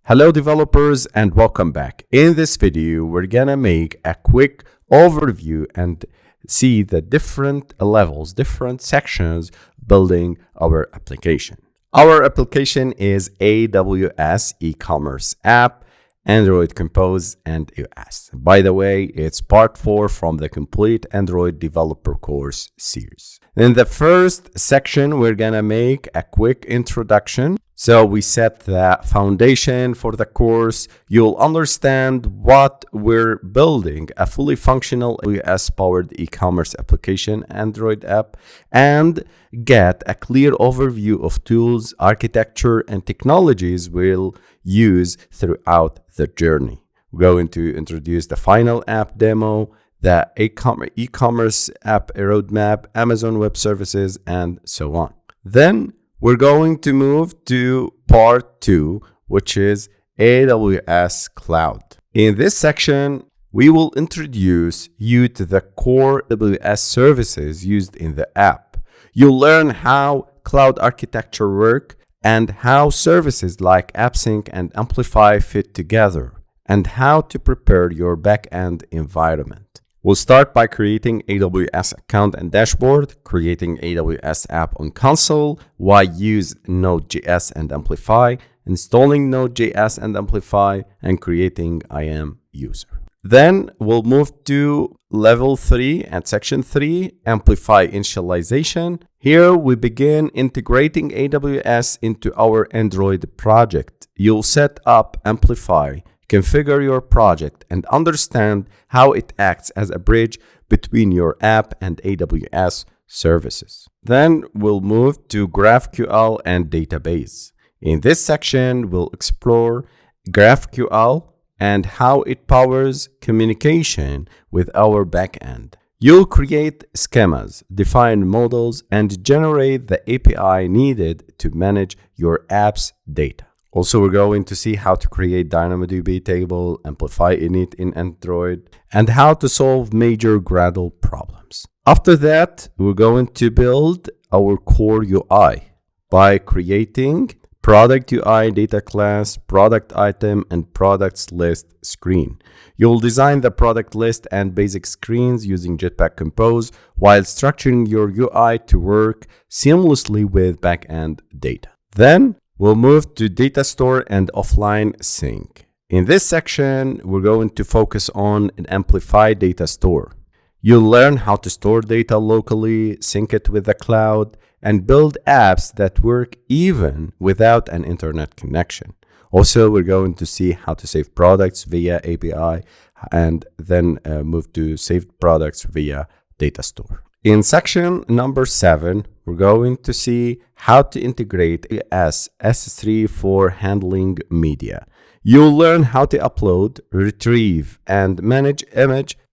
Hello developers and welcome back. In this video, we're gonna make a quick overview and see the different levels, different sections building our application. Our application is AWS e-commerce app, Android Compose, and iOS. By the way, it's part 4 from the complete Android developer course series. In the first section, we're gonna make a quick introduction. So we set the foundation for the course. You'll understand what we're building, a fully functional AWS-powered e-commerce application, Android app, and get a clear overview of tools, architecture, and technologies we'll use throughout the journey. We're going to introduce the final app demo, the e-commerce app roadmap, Amazon Web Services, and so on. Then we're going to move to part 2, which is AWS Cloud. In this section, we will introduce you to the core AWS services used in the app. You'll learn how cloud architecture work and how services like AppSync and Amplify fit together, and how to prepare your backend environment. We'll start by creating AWS account and dashboard, creating AWS app on console, why use Node.js and Amplify, installing Node.js and Amplify, and creating IAM user. Then we'll move to level 3 and section 3, Amplify initialization. Here we begin integrating AWS into our Android project. You'll set up Amplify, configure your project, and understand how it acts as a bridge between your app and AWS services. Then we'll move to GraphQL and database. In this section, we'll explore GraphQL and how it powers communication with our backend. You'll create schemas, define models, and generate the API needed to manage your app's data. Also, we're going to see how to create DynamoDB table, Amplify init in Android, and how to solve major Gradle problems. After that, we're going to build our core UI by creating product UI data class, product item, and products list screen. You'll design the product list and basic screens using Jetpack Compose while structuring your UI to work seamlessly with backend data. Then we'll move to data store and offline sync. In this section, we're going to focus on an Amplify data store. You'll learn how to store data locally, sync it with the cloud, and build apps that work even without an internet connection. Also, we're going to see how to save products via API and then move to saved products via data store. In section number 7, we're going to see how to integrate AWS S3 for handling media. You'll learn how to upload, retrieve, and manage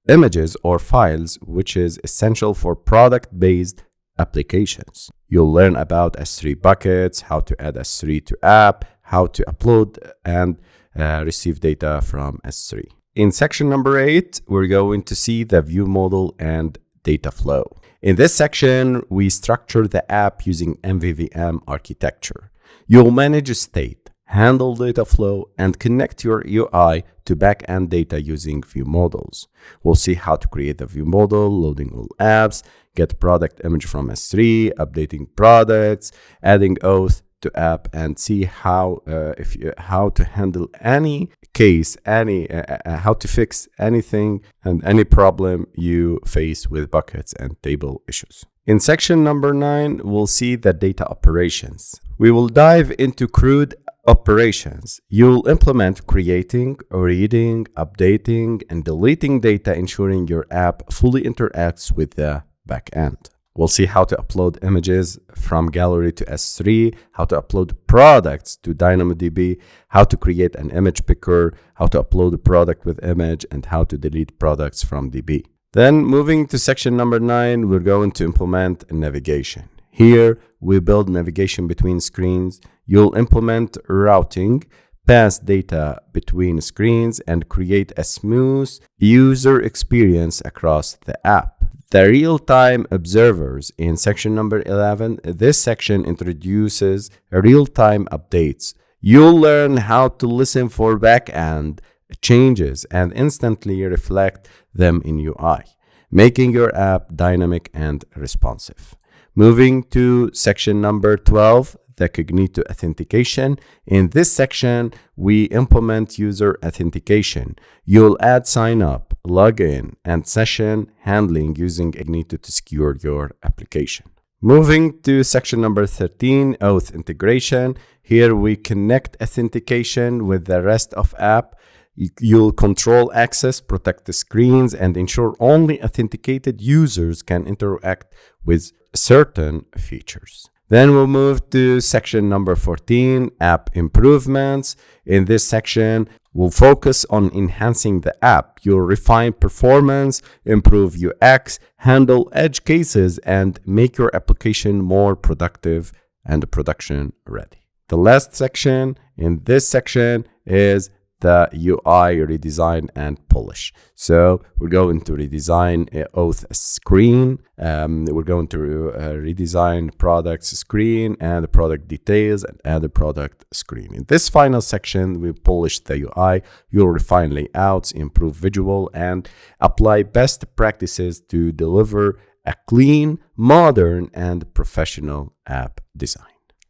images or files, which is essential for product-based applications. You'll learn about S3 buckets, how to add S3 to app, how to upload and receive data from S3. In section number 8, we're going to see the view model and data flow. In this section, we structure the app using MVVM architecture. You'll manage state, handle data flow, and connect your UI to backend data using view models. We'll see how to create the view model, loading all apps, get product image from S3, updating products, adding auth to app, and see how to handle any case, how to fix anything and any problem you face with buckets and table issues. In section number 9, we'll see the data operations. We will dive into crude operations. You'll implement creating, reading, updating, and deleting data, ensuring your app fully interacts with the backend. We'll see how to upload images from gallery to S3, how to upload products to DynamoDB, how to create an image picker, how to upload a product with image, and how to delete products from DB. Then moving to section number 9, we're going to implement navigation. Here, we build navigation between screens. You'll implement routing, pass data between screens, and create a smooth user experience across the app. The real-time observers in section number 11. This section introduces real-time updates. You'll learn how to listen for backend changes and instantly reflect them in UI, making your app dynamic and responsive. Moving to section number 12, the cognito authentication. In this section, we implement user authentication. You'll add sign up, login, and session handling using Cognito to secure your application. Moving to section number 13, auth integration. Here we connect authentication with the rest of app. You'll control access, protect the screens, and ensure only authenticated users can interact with certain features. Then we'll move to section number 14, app improvements. In this section, we'll focus on enhancing the app. You'll refine performance, improve UX, handle edge cases, and make your application more productive and production ready. The last section in this section is the UI redesign and polish. So we're going to redesign auth screen. We're going to redesign products screen and product details and add a product screen. In this final section, we polish the UI. You'll refine layouts, improve visual, and apply best practices to deliver a clean, modern, and professional app design.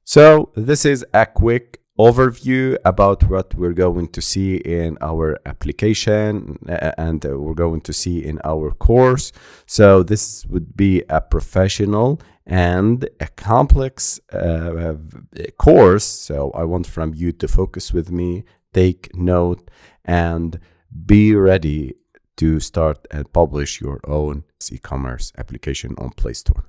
So this is a quick overview about what we're going to see in our application and we're going to see in our course. So this would be a professional and a complex course. So I want from you to focus with me, take note, and be ready to start and publish your own e-commerce application on Play Store.